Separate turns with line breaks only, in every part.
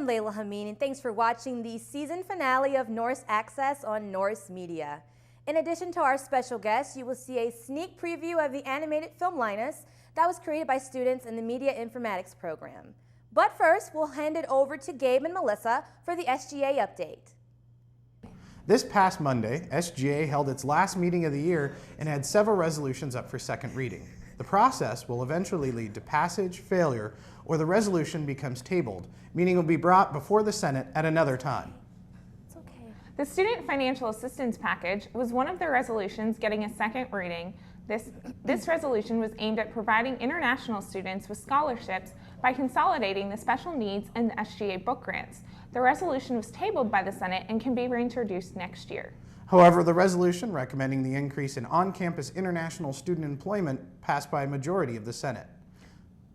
I'm Layla Hameen, and thanks for watching the season finale of Norse Access on Norse Media. In addition to our special guests, you will see a sneak preview of the animated film LINUS that was created by students in the Media Informatics program. But first, we'll hand it over to Gabe and Melissa for the SGA update.
This past Monday, SGA held its last meeting of the year and had several resolutions up for second reading. The process will eventually lead to passage, failure, or the resolution becomes tabled, meaning it will be brought before the Senate at another time.
It's okay. The Student Financial Assistance Package was one of the resolutions getting a second reading. This resolution was aimed at providing international students with scholarships by consolidating the special needs and the SGA book grants. The resolution was tabled by the Senate and can be reintroduced next year.
However, the resolution recommending the increase in on-campus international student employment passed by a majority of the Senate.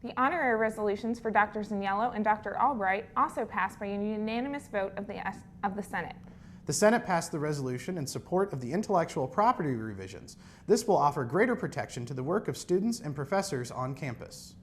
The honorary resolutions for Dr. Zaniello and Dr. Albright also passed by a unanimous vote of the Senate.
The Senate passed the resolution in support of the intellectual property revisions. This will offer greater protection to the work of students and professors on campus.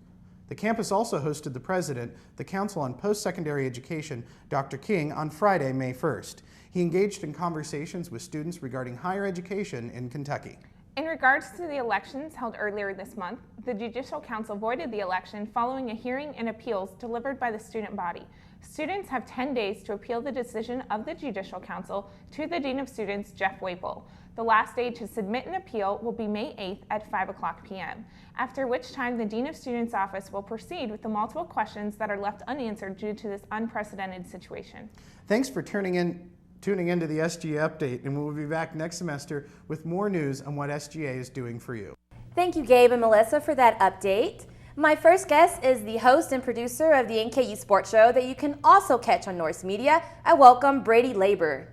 The campus also hosted the president, the Council on Post-Secondary Education, Dr. King, on Friday, May 1st. He engaged in conversations with students regarding higher education in Kentucky.
In regards to the elections held earlier this month, the Judicial Council voided the election following a hearing and appeals delivered by the student body. Students have 10 days to appeal the decision of the Judicial Council to the Dean of Students, Jeff Waple. The last day to submit an appeal will be May 8th at 5 p.m., after which time the Dean of Students' office will proceed with the multiple questions that are left unanswered due to this unprecedented situation.
Thanks for tuning into the SGA update, and we'll be back next semester with more news on what SGA is doing for you.
Thank you, Gabe and Melissa, for that update. My first guest is the host and producer of the NKU Sports Show that you can also catch on Norse Media. I welcome Brady Labor.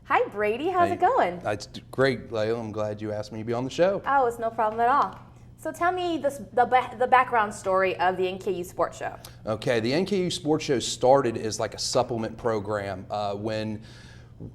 Hi, Brady. How's it going?
It's great, Layla. I'm glad you asked me to be on the show.
Oh, it's no problem at all. So tell me the background story of the NKU Sports Show. Okay,
the NKU Sports Show started as like a supplement program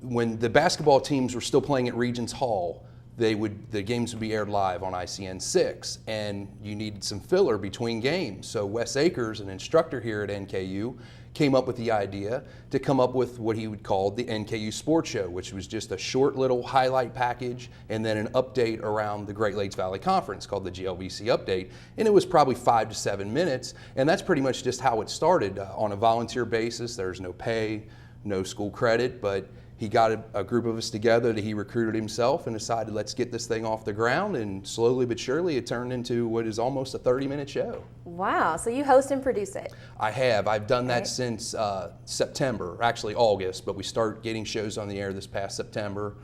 when the basketball teams were still playing at Regents Hall. The games would be aired live on ICN 6, and you needed some filler between games. So Wes Akers, an instructor here at NKU, came up with the idea to come up with what he would call the NKU Sports Show, which was just a short little highlight package and then an update around the Great Lakes Valley Conference called the GLVC Update. And it was probably 5 to 7 minutes, and that's pretty much just how it started. On a volunteer basis, there's no pay, no school credit, but he got a group of us together that he recruited himself and decided, let's get this thing off the ground, and slowly but surely it turned into what is almost a 30-minute show.
Wow, so you host and produce it?
I have. I've done that since September, actually August, but we started getting shows on the air this past September,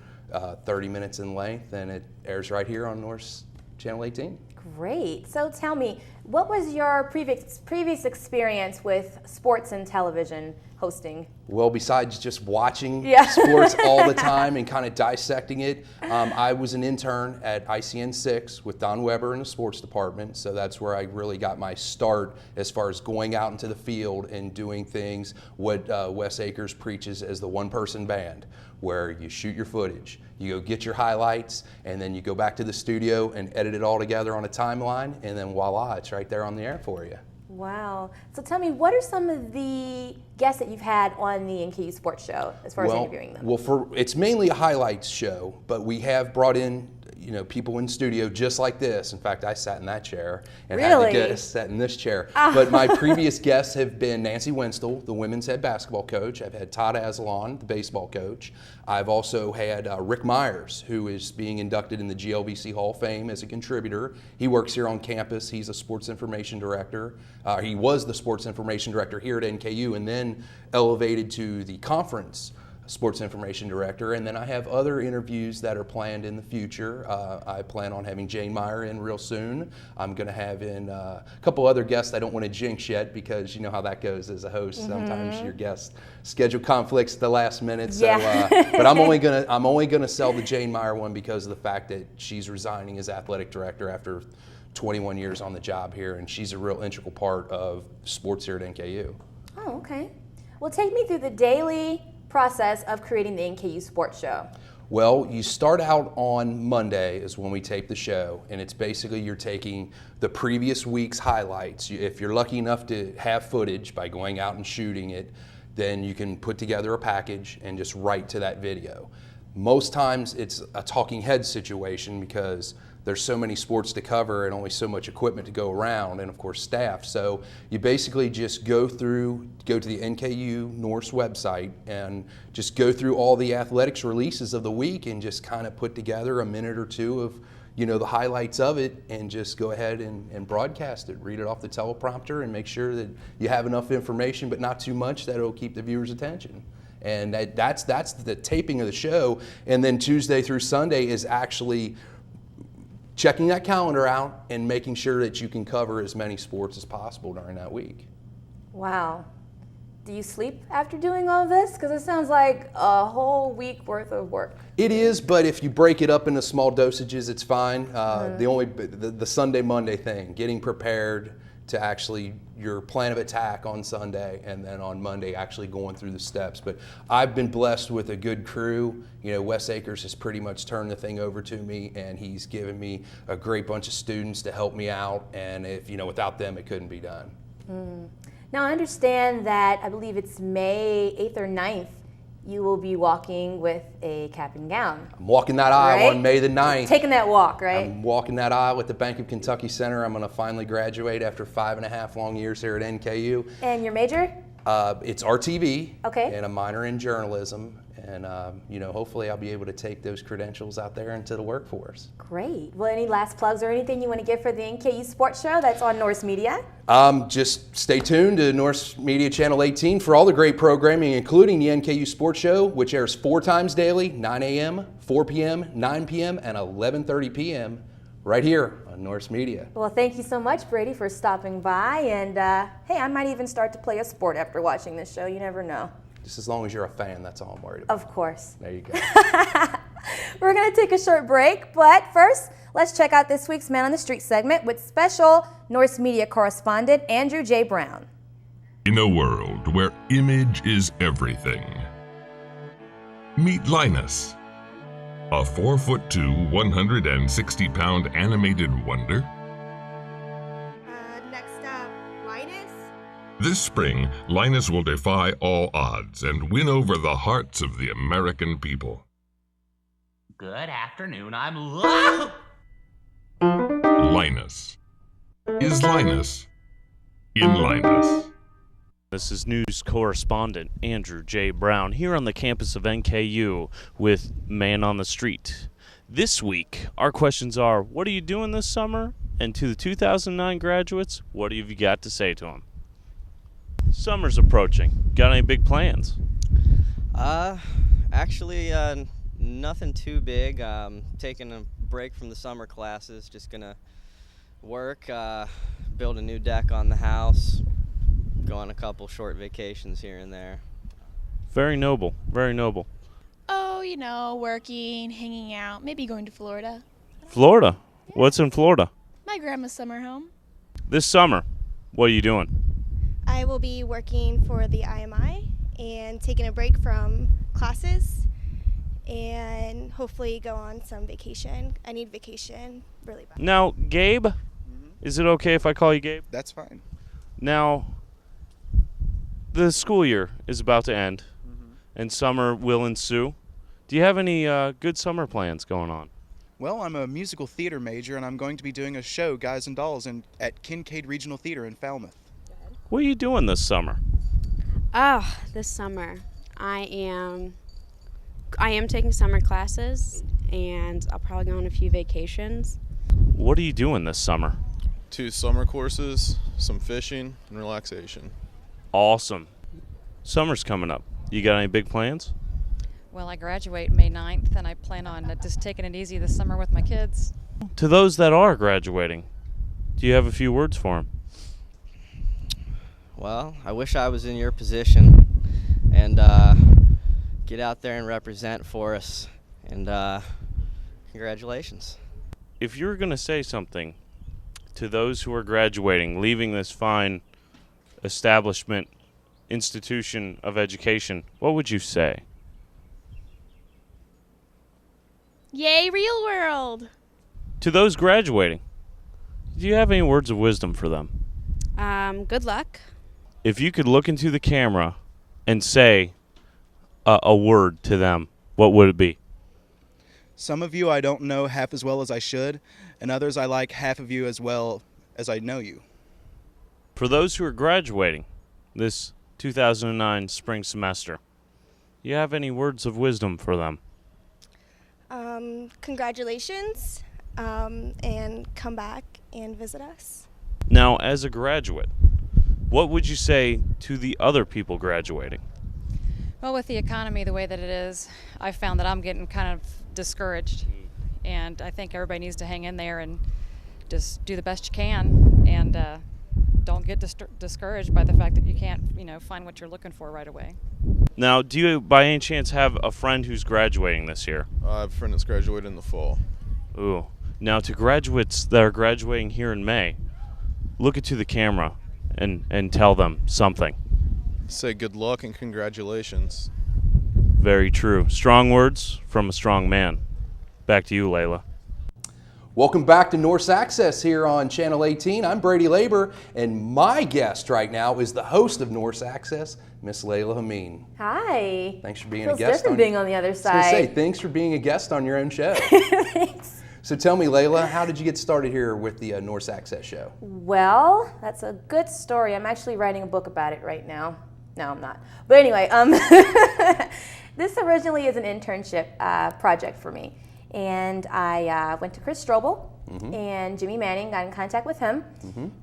30 minutes in length, and it airs right here on Norse Channel 18.
Great. So tell me, what was your previous experience with sports and television hosting?
Well, besides just watching sports all the time and kind of dissecting it, I was an intern at ICN 6 with Don Weber in the sports department, so that's where I really got my start as far as going out into the field and doing things what Wes Akers preaches as the one-person band, where you shoot your footage, you go get your highlights, and then you go back to the studio and edit it all together on a timeline, and then voila, it's right there on the air for you.
Wow. So tell me, what are some of the guests that you've had on the NKU Sports Show as far as interviewing them?
Well, it's mainly a highlights show, but we have brought in people in studio just like this. In fact, I sat in that chair and had to sat in this chair. But my previous guests have been Nancy Winstel, the women's head basketball coach. I've had Todd Aslan, the baseball coach. I've also had Rick Myers, who is being inducted in the GLVC Hall of Fame as a contributor. He works here on campus. He's a sports information director. He was the sports information director here at NKU and then elevated to the conference sports information director, and then I have other interviews that are planned in the future. I plan on having Jane Meyer in real soon. I'm going to have in a couple other guests I don't want to jinx yet, because you know how that goes as a host. Sometimes your guest schedule conflicts at the last minute. So, but I'm only gonna sell the Jane Meyer one because of the fact that she's resigning as athletic director after 21 years on the job here, and she's a real integral part of sports here at NKU.
Oh, okay. Well, take me through the daily process of creating the NKU Sports Show.
Well, you start out on Monday is when we tape the show, and it's basically you're taking the previous week's highlights. If you're lucky enough to have footage by going out and shooting it, then you can put together a package and just write to that video. Most times it's a talking head situation because there's so many sports to cover and only so much equipment to go around, and of course staff. So you basically just go to the NKU Norse website and just go through all the athletics releases of the week and just kind of put together a minute or two of the highlights of it, and just go ahead and broadcast it. Read it off the teleprompter and make sure that you have enough information, but not too much that it'll keep the viewer's attention. And that's the taping of the show. And then Tuesday through Sunday is actually checking that calendar out and making sure that you can cover as many sports as possible during that week.
Wow. Do you sleep after doing all of this? Because it sounds like a whole week worth of work.
It is, but if you break it up into small dosages, it's fine. The Sunday, Monday thing, getting prepared to actually your plan of attack on Sunday, and then on Monday actually going through the steps. But I've been blessed with a good crew. Wes Akers has pretty much turned the thing over to me, and he's given me a great bunch of students to help me out. And if without them, it couldn't be done.
Now I understand that I believe it's May 8th or 9th. You will be walking with a cap and gown.
I'm walking that aisle on May the 9th.
Taking that walk, right?
I'm walking that aisle at the Bank of Kentucky Center. I'm going to finally graduate after 5.5 long years here at NKU.
And your major?
It's RTV.
Okay.
And a minor in journalism. And hopefully I'll be able to take those credentials out there into the workforce. Great.
Well, any last plugs or anything you want to give for the NKU Sports Show that's on Norse Media?
Just stay tuned to Norse Media Channel 18 for all the great programming, including the NKU Sports Show, which airs 4 times daily, 9 a.m., 4 p.m., 9 p.m., and 11:30 p.m. right here on Norse Media.
Well, thank you so much, Brady, for stopping by. And hey, I might even start to play a sport after watching this show. You never know.
Just as long as you're a fan, that's all I'm worried about.
Of course.
There you go.
We're going to take a short break, but first, let's check out this week's Man on the Street segment with special Norse Media correspondent Andrew J. Brown.
In a world where image is everything, meet Linus, a 4'2", 160-pound animated wonder.
Next up, Linus.
This spring, Linus will defy all odds and win over the hearts of the American people.
Good afternoon, I'm
Linus. Is Linus in Linus?
This is news correspondent Andrew J. Brown here on the campus of NKU with Man on the Street. This week, our questions are, what are you doing this summer? And to the 2009 graduates, what have you got to say to them? Summer's approaching. Got any big plans?
Actually, nothing too big. Taking a break from the summer classes. Just gonna work, build a new deck on the house, go on a couple short vacations here and there.
Very noble, very noble.
Oh, working, hanging out, maybe going to Florida.
Florida? What's in Florida?
My grandma's summer home.
This summer, what are you doing?
I will be working for the IMI and taking a break from classes and hopefully go on some vacation. I need vacation really bad.
Now, Gabe, is it okay if I call you Gabe?
That's fine.
Now, the school year is about to end, and summer will ensue. Do you have any good summer plans going on?
Well, I'm a musical theater major, and I'm going to be doing a show, Guys and Dolls, at Kincaid Regional Theater in Falmouth.
What are you doing this summer?
This summer I am taking summer classes, and I'll probably go on a few vacations.
What are you doing this summer?
2 summer courses, some fishing, and relaxation.
Awesome. Summer's coming up. You got any big plans?
Well, I graduate May 9th, and I plan on just taking it easy this summer with my kids.
To those that are graduating, do you have a few words for them?
Well, I wish I was in your position and get out there and represent for us. And congratulations.
If you're going to say something to those who are graduating, leaving this fine establishment, institution of education, what would you say?
Yay, real world!
To those graduating, do you have any words of wisdom for them?
Good luck.
If you could look into the camera and say a word to them, what would it be?
Some of you I don't know half as well as I should, and others I like half of you as well as I know you.
For those who are graduating this 2009 spring semester, you have any words of wisdom for them?
Congratulations, and come back and visit us.
Now, as a graduate, what would you say to the other people graduating?
Well, with the economy the way that it is, I found that I'm getting kind of discouraged. And I think everybody needs to hang in there and just do the best you can, and don't get discouraged by the fact that you can't, find what you're looking for right away.
Now, do you by any chance have a friend who's graduating this year?
I have a friend that's graduating in the fall.
Ooh. Now, to graduates that are graduating here in May, look into the camera and tell them something.
Say good luck and congratulations.
Very true. Strong words from a strong man. Back to you, Layla.
Welcome back to Norse Access here on Channel 18. I'm Brady Labor, and my guest right now is the host of Norse Access, Miss Layla Hameen.
Hi.
Thanks for being
Feels
a guest.
Different being on the other side.
I was going to say, thanks for being a guest on your own show.
Thanks.
So tell me, Layla, how did you get started here with the Norse Access show?
Well, that's a good story. I'm actually writing a book about it right now. No, I'm not. But anyway, this originally is an internship project for me. And I went to Chris Strobel and Jimmy Manning, got in contact with him,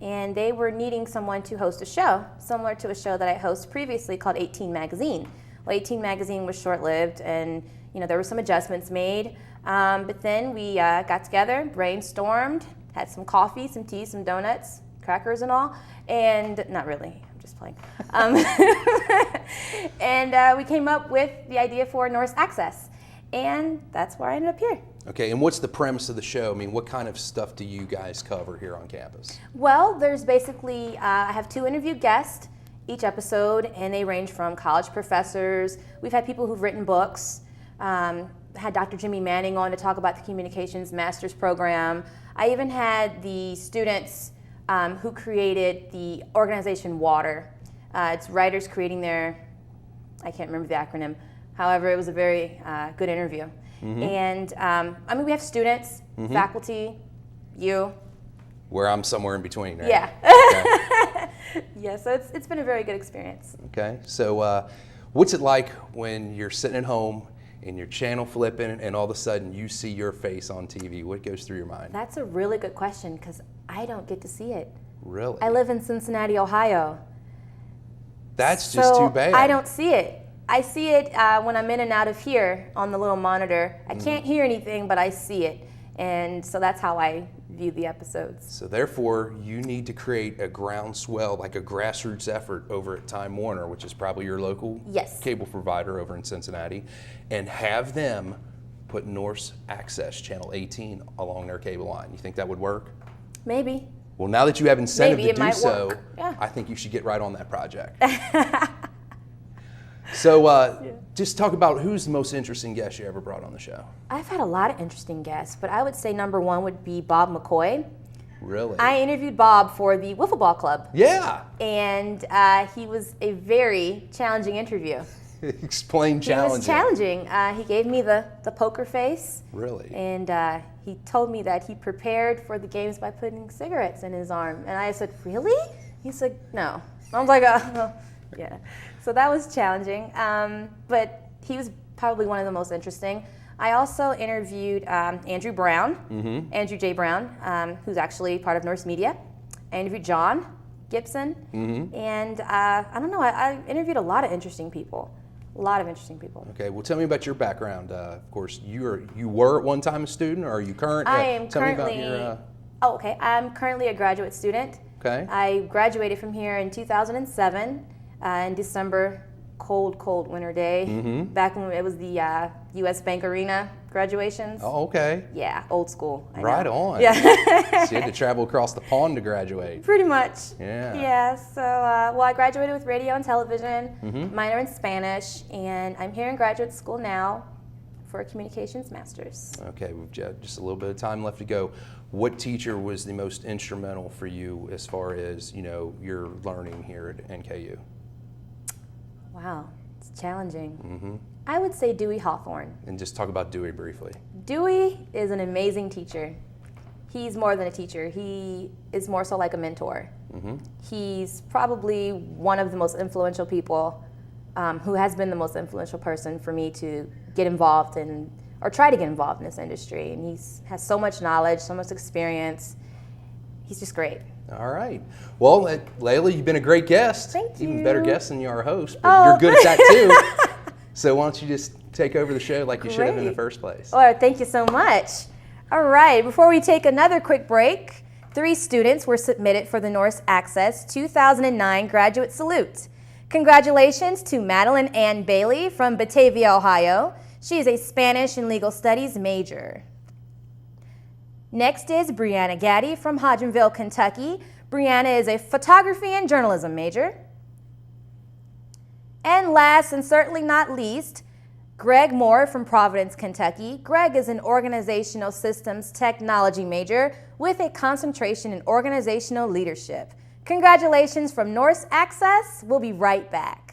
and they were needing someone to host a show, similar to a show that I hosted previously called 18 Magazine. Well, 18 Magazine was short-lived, and there were some adjustments made. But then we got together, brainstormed, had some coffee, some tea, some donuts, crackers and all, and not really, I'm just playing. And we came up with the idea for Norse Access. And that's where I ended up here.
Okay, and what's the premise of the show? I mean, what kind of stuff do you guys cover here on campus?
Well, there's basically, I have 2 interviewed guests each episode, and they range from college professors. We've had people who've written books. Had Dr. Jimmy Manning on to talk about the communications master's program. I even had the students who created the organization WATER. It's writers creating their, I can't remember the acronym. However, it was a very good interview. And we have students, faculty, you.
Where I'm somewhere in between, right?
Yeah.
Okay.
Yeah, so it's been a very good experience.
Okay, so what's it like when you're sitting at home and you're channel flipping and all of a sudden you see your face on TV? What goes through your mind?
That's a really good question because I don't get to see it.
Really?
I live in Cincinnati, Ohio.
That's just too bad.
I don't see it. I see it when I'm in and out of here on the little monitor. I can't hear anything, but I see it. And so that's how I view the episodes.
So therefore, you need to create a groundswell, like a grassroots effort over at Time Warner, which is probably your local cable provider over in Cincinnati, and have them put Norse Access Channel 18 along their cable line. You think that would work?
Maybe.
Well, now that you have incentive to do so,
yeah.
I think you should get right on that project. So just talk about who's the most interesting guest you ever brought on the show.
I've had a lot of interesting guests, but I would say number 1 would be Bob McCoy.
Really?
I interviewed Bob for the Wiffle Ball Club.
Yeah.
And he was a very challenging interview.
Explain challenging.
He was challenging. He gave me the poker face.
Really?
And he told me that he prepared for the games by putting cigarettes in his arm. And I said, really? He said, no. I was like, yeah. So that was challenging. But he was probably one of the most interesting. I also interviewed Andrew Brown, Andrew J. Brown, who's actually part of Norse Media. I interviewed John Gibson. And I don't know, I interviewed a lot of interesting people. A lot of interesting people.
Okay, well, tell me about your background. Of course, you were at one time a student, or are you current?
I am
tell
currently.
Me about your,
okay. I'm currently a graduate student.
Okay.
I graduated from here in 2007 in December, cold winter day. Back when it was the U.S. Bank Arena graduations.
Oh, okay.
Yeah, old school.
Right on.
Yeah.
So you had to travel across the pond to graduate.
Pretty much.
Yeah.
Yeah. So, well, I graduated with radio and television, minor in Spanish, and I'm here in graduate school now for a communications master's.
Okay, we've just a little bit of time left to go. What teacher was the most instrumental for you as far as your learning here at NKU?
Wow, it's challenging.
Mm-hmm.
I would say Dewey Hawthorne.
And just talk about Dewey briefly.
Dewey is an amazing teacher. He's more than a teacher. He is more so like a mentor.
Mm-hmm.
He's probably one of the most influential people, who has been the most influential person for me to get involved in, or try to get involved in this industry. And he has so much knowledge, so much experience. He's just great.
All right. Well, Layla, you've been a great guest.
Thank you.
Even better guest than you are a host, but you're good at that too. So why don't you just take over the show like you should have in the first place.
Well, thank you so much. All right, before we take another quick break, 3 students were submitted for the Norse Access 2009 Graduate Salute. Congratulations to Madeline Ann Bailey from Batavia, Ohio. She is a Spanish and Legal Studies major. Next is Brianna Gaddy from Hodgenville, Kentucky. Brianna is a photography and journalism major. And last and certainly not least, Greg Moore from Providence, Kentucky. Greg is an organizational systems technology major with a concentration in organizational leadership. Congratulations from Norse Access. We'll be right back.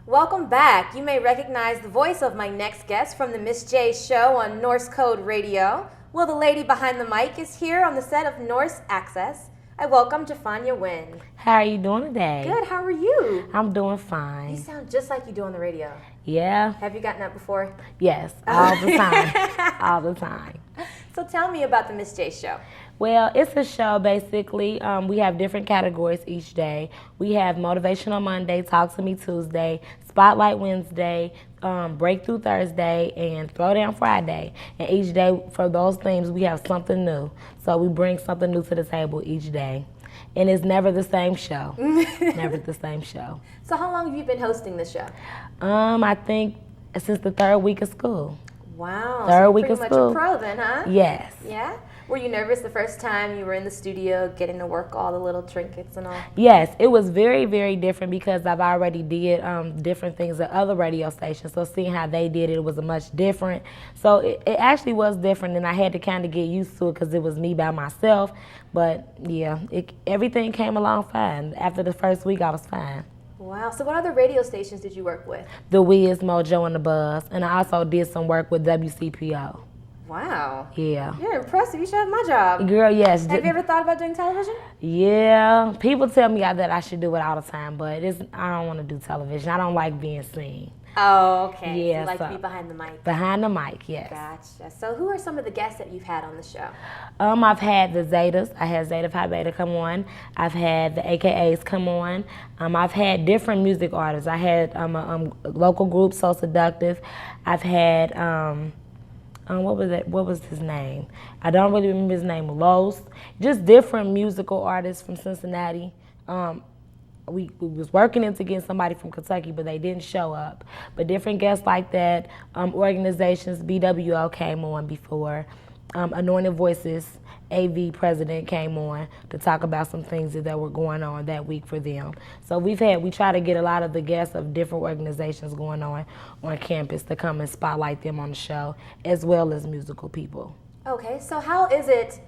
Welcome back. You may recognize the voice of my next guest from the Miss J show on Norse Code Radio. Well, the lady behind the mic is here on the set of Norse Access. I welcome Jafanya Wynn.
How are you doing today?
Good, how are you?
I'm doing fine.
You sound just like you do on the radio.
Yeah.
Have you gotten that before?
Yes, all the time. All the time.
So tell me about the Miss J show.
Well, it's a show basically. We have different categories each day. We have Motivational Monday, Talk to Me Tuesday, Spotlight Wednesday, Breakthrough Thursday, and Throwdown Friday. And each day for those themes, we have something new. So we bring something new to the table each day. And it's never the same show. Never the same show.
So how long have you been hosting the show?
I think since the 3rd week of school.
Wow.
Third
so
week
pretty
of
much
school.
A pro then, huh?
Yes.
Yeah? Were you nervous the first time you were in the studio getting to work all the little trinkets and all?
Yes, it was very, very different because I've already did different things at other radio stations. So seeing how they did it was much different. So it actually was different, and I had to kind of get used to it because it was me by myself. But yeah, everything came along fine. After the first week, I was fine.
Wow. So what other radio stations did you work with?
The Wiz, Mojo, and the Buzz. And I also did some work with WCPO.
Wow.
Yeah.
You're impressive. You should have my job.
Girl, yes.
Have you ever thought about doing television?
Yeah. People tell me that I should do it all the time, but I don't want to do television. I don't like being seen.
Oh, okay.
Yeah,
so you like to be behind the mic.
Behind the mic, yes.
Gotcha. So who are some of the guests that you've had on the show?
I've had the Zetas. I had Zeta Phi Beta come on. I've had the AKAs come on. I've had different music artists. I had a local group, So Seductive. I've had, what was his name? I don't really remember his name. Los. Just different musical artists from Cincinnati. We was working into getting somebody from Kentucky, but they didn't show up. But different guests like that, organizations, BWO came on before. Anointed Voices, AV president came on to talk about some things that were going on that week for them. So we try to get a lot of the guests of different organizations going on campus to come and spotlight them on the show, as well as musical people.
Okay, so how is it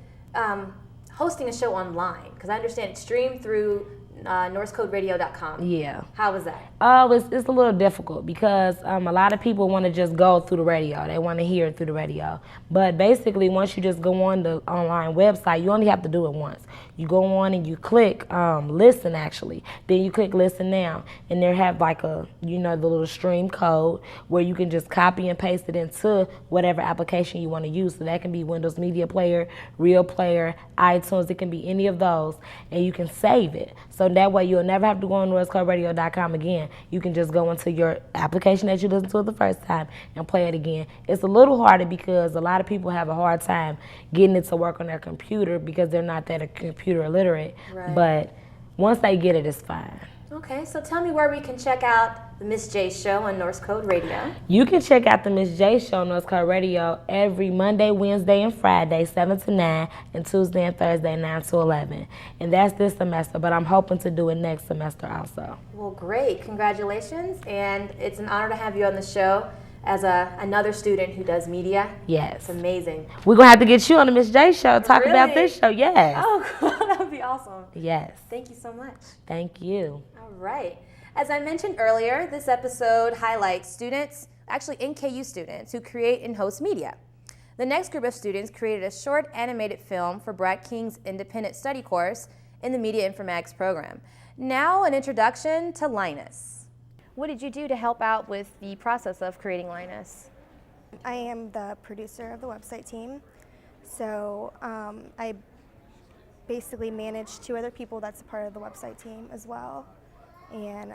hosting a show online? Because I understand it's streamed through NorseCodeRadio.com.
Yeah.
How was that?
Oh, it's a little difficult because a lot of people want to just go through the radio. They want to hear it through the radio. But basically, once you just go on the online website, you only have to do it once. You go on and you click listen, actually. Then you click listen now. And they have like the little stream code where you can just copy and paste it into whatever application you want to use. So that can be Windows Media Player, Real Player, iTunes. It can be any of those. And you can save it. So that way you'll never have to go on NorseCodeRadio.com again. You can just go into your application that you listened to the first time and play it again. It's a little harder because a lot of people have a hard time getting it to work on their computer because they're not that computer illiterate.
Right.
But once they get it, it's fine.
Okay, so tell me where we can check out the Miss J Show on Norse Code Radio.
You can check out the Miss J Show on Norse Code Radio every Monday, Wednesday, and Friday, 7 to 9, and Tuesday and Thursday, 9 to 11. And that's this semester, but I'm hoping to do it next semester also.
Well, great. Congratulations. And it's an honor to have you on the show as another student who does media.
Yes.
It's amazing.
We're going to have to get you on the Miss J Show, talk
Really?
about this show. Yes.
Oh, cool. That would be awesome.
Yes.
Thank you so much.
Thank you.
All right. As I mentioned earlier, this episode highlights students, actually NKU students, who create and host media. The next group of students created a short animated film for Brad King's independent study course in the Media Informatics program. Now an introduction to LINUS. What did you do to help out with the process of creating LINUS?
I am the producer of the website team. So I basically manage 2 other people that's a part of the website team as well. And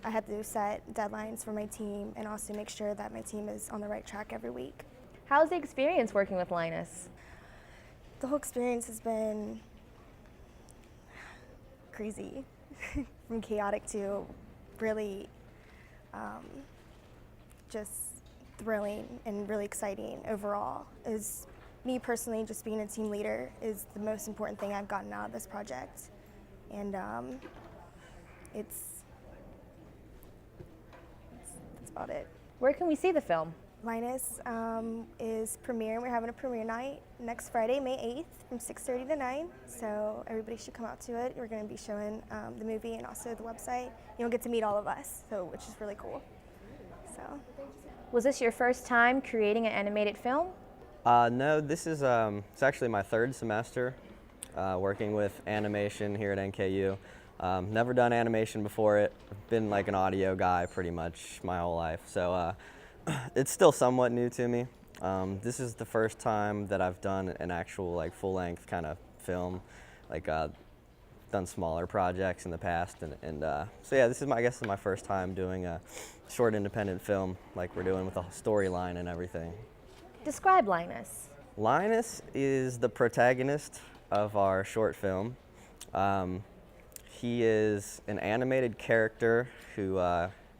I had to set deadlines for my team and also make sure that my team is on the right track every week.
How's the experience working with LINUS?
The whole experience has been crazy, from chaotic to really just thrilling and really exciting overall. Is me personally, just being a team leader is the most important thing I've gotten out of this project. And that's about it.
Where can we see the film?
LINUS is premiering. We're having a premiere night next Friday, May 8th from 6:30 to 9. So everybody should come out to it. We're going to be showing the movie and also the website. You'll get to meet all of us, which is really cool. So,
was this your first time creating an animated film?
No, this is it's actually my 3rd semester working with animation here at NKU. Never done animation before it. I've been like an audio guy pretty much my whole life. So it's still somewhat new to me. This is the first time that I've done an actual like full-length kind of film, like done smaller projects in the past, and so yeah, this is I guess my first time doing a short independent film like we're doing with a storyline and everything.
Describe LINUS.
LINUS is the protagonist of our short film. He is an animated character who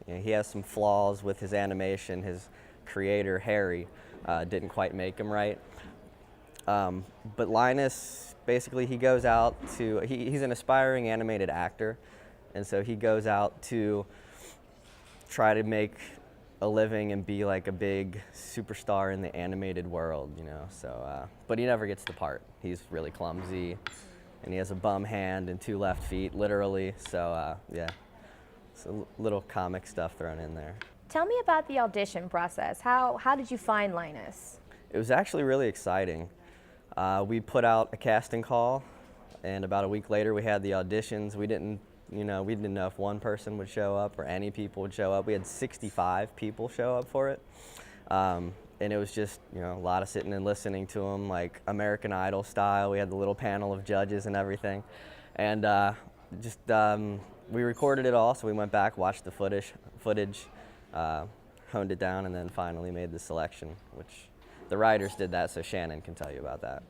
he has some flaws with his animation. His creator, Harry, didn't quite make him right. But Linus, basically he goes out to, he's an aspiring animated actor, and so he goes out to try to make a living and be like a big superstar in the animated world, you know. So, but he never gets the part. He's really clumsy, and he has a bum hand and 2 left feet, literally. So, yeah, so little comic stuff thrown in there.
Tell me about the audition process. How did you find LINUS?
It was actually really exciting. We put out a casting call, and about a week later we had the auditions. We didn't know if one person would show up or any people would show up. We had 65 people show up for it. And it was just, a lot of sitting and listening to them, like American Idol style. We had the little panel of judges and everything. And we recorded it all, so we went back, watched the footage, honed it down, and then finally made the selection, which the writers did that, so Shannon can tell you about that.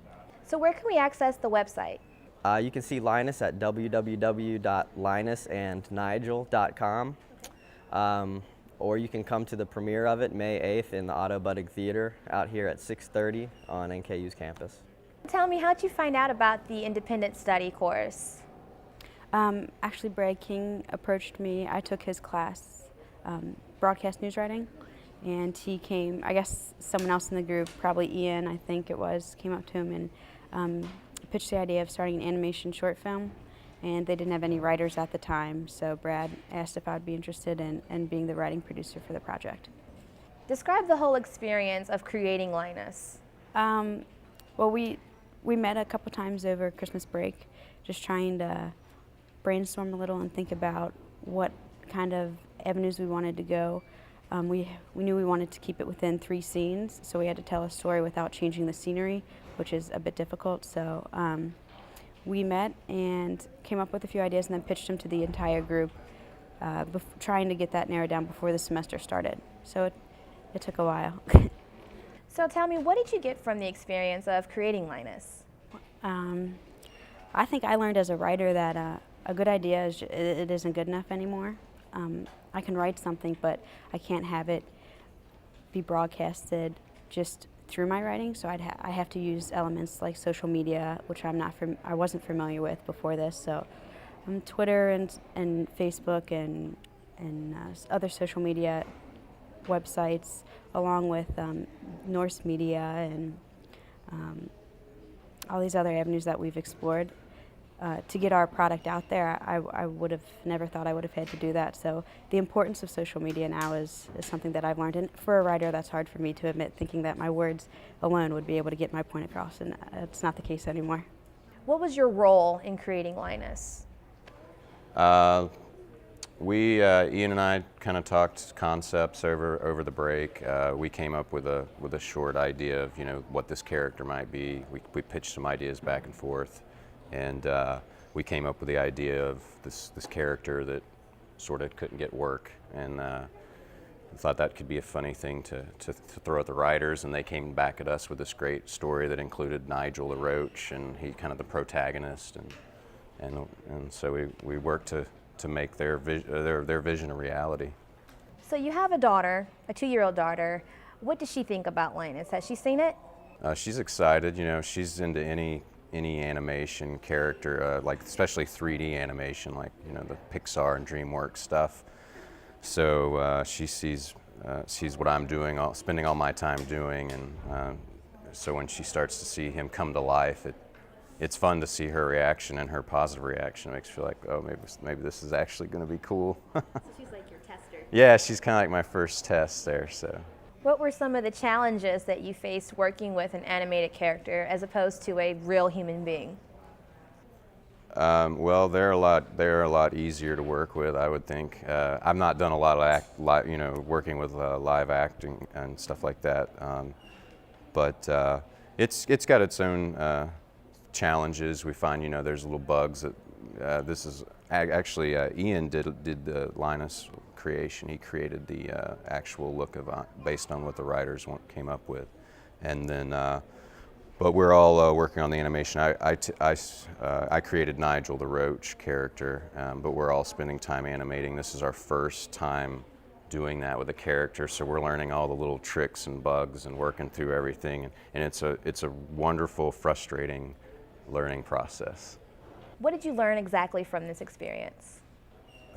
So where can we access the website?
You can see Linus at www.linusandnigel.com. Or you can come to the premiere of it May 8th in the Otto Budig Theater out here at 6:30 on NKU's campus.
Tell me, how'd you find out about the independent study course?
Actually, Brad King approached me. I took his class, broadcast news writing, and he came, I guess someone else in the group, probably Ian, I think it was, came up to him and pitched the idea of starting an animation short film. And they didn't have any writers at the time, so Brad asked if I would be interested in being the writing producer for the project.
Describe the whole experience of creating LINUS.
Well, we met a couple times over Christmas break, just trying to brainstorm a little and think about what kind of avenues we wanted to go. We knew we wanted to keep it within 3 scenes, so we had to tell a story without changing the scenery, which is a bit difficult. So. We met and came up with a few ideas and then pitched them to the entire group, trying to get that narrowed down before the semester started. So it took a while.
So tell me, what did you get from the experience of creating LINUS?
I think I learned as a writer that a good idea it isn't good enough anymore. I can write something, but I can't have it be broadcasted just through my writing. So I have to use elements like social media, which I wasn't familiar with before this. So Twitter and Facebook and other social media websites, along with Norse media and all these other avenues that we've explored to get our product out there. I would have never thought I would have had to do that. So the importance of social media now is something that I've learned. And for a writer, that's hard for me to admit, thinking that my words alone would be able to get my point across, and it's not the case anymore.
What was your role in creating Linus?
Ian and I kind of talked concepts over the break. We came up with a short idea of what this character might be. We pitched some ideas back and forth, and we came up with the idea of this character that sort of couldn't get work, and thought that could be a funny thing to throw at the writers, and they came back at us with this great story that included Nigel the Roach, and he kind of the protagonist, and so we worked to make their vision a reality.
So you have a daughter, a 2-year-old daughter. What does she think about Linus? Has she seen it?
She's excited. She's into any animation character, like especially 3D animation, like the Pixar and DreamWorks stuff. So she sees what I'm doing, spending all my time doing, and so when she starts to see him come to life, it's fun to see her reaction, and her positive reaction makes you feel like, oh, maybe this is actually going to be cool.
So she's like your tester.
Yeah, she's kind of like my first test there. So.
What were some of the challenges that you faced working with an animated character as opposed to a real human being?
Well, they're a lot easier to work with, I would think. I've not done a lot of working with live acting and stuff like that, but it's got its own challenges. We find there's little bugs that this is actually Ian did the Linus creation. He created the actual look of based on what the writers came up with, and then but we're all working on the animation. I created Nigel the Roach character, but we're all spending time animating. This is our first time doing that with a character, so we're learning all the little tricks and bugs and working through everything, and it's a wonderful, frustrating learning process.
What did you learn exactly from this experience?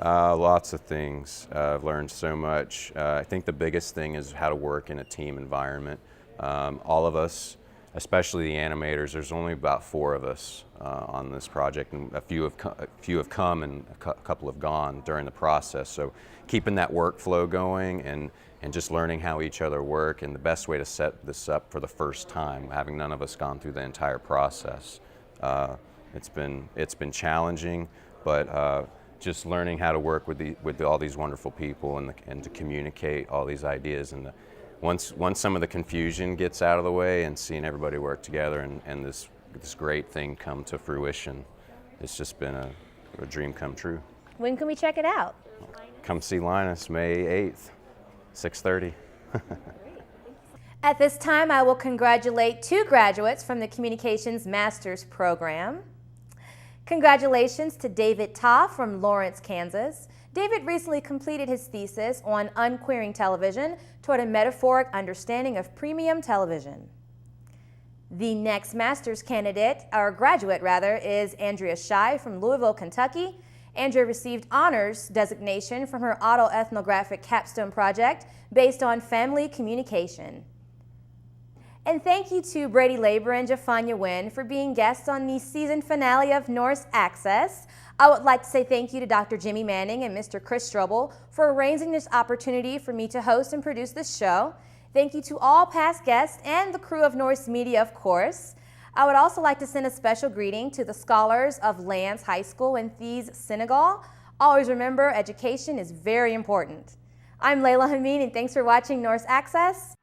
Lots of things. I've learned so much. I think the biggest thing is how to work in a team environment. All of us, especially the animators, there's only about 4 of us on this project, and a few have come and a couple have gone during the process. So keeping that workflow going and just learning how each other work, and the best way to set this up for the first time, having none of us gone through the entire process. It's been challenging, but just learning how to work with all these wonderful people and to communicate all these ideas, and once some of the confusion gets out of the way, and seeing everybody work together and this great thing come to fruition, it's just been a dream come true.
When can we check it out?
Come see Linus May 8th, 6:30.
At this time, I will congratulate 2 graduates from the Communications Master's Program. Congratulations to David Ta from Lawrence, Kansas. David recently completed his thesis on unqueering television toward a metaphoric understanding of premium television. The next master's candidate, or graduate rather, is Andrea Shai from Louisville, Kentucky. Andrea received honors designation from her autoethnographic capstone project based on family communication. And thank you to Brady Labor and Jafanya Wynn for being guests on the season finale of Norse Access. I would like to say thank you to Dr. Jimmy Manning and Mr. Chris Strobel for arranging this opportunity for me to host and produce this show. Thank you to all past guests and the crew of Norse Media, of course. I would also like to send a special greeting to the scholars of Lance High School in Thies, Senegal. Always remember, education is very important. I'm Layla Hameen, and thanks for watching Norse Access.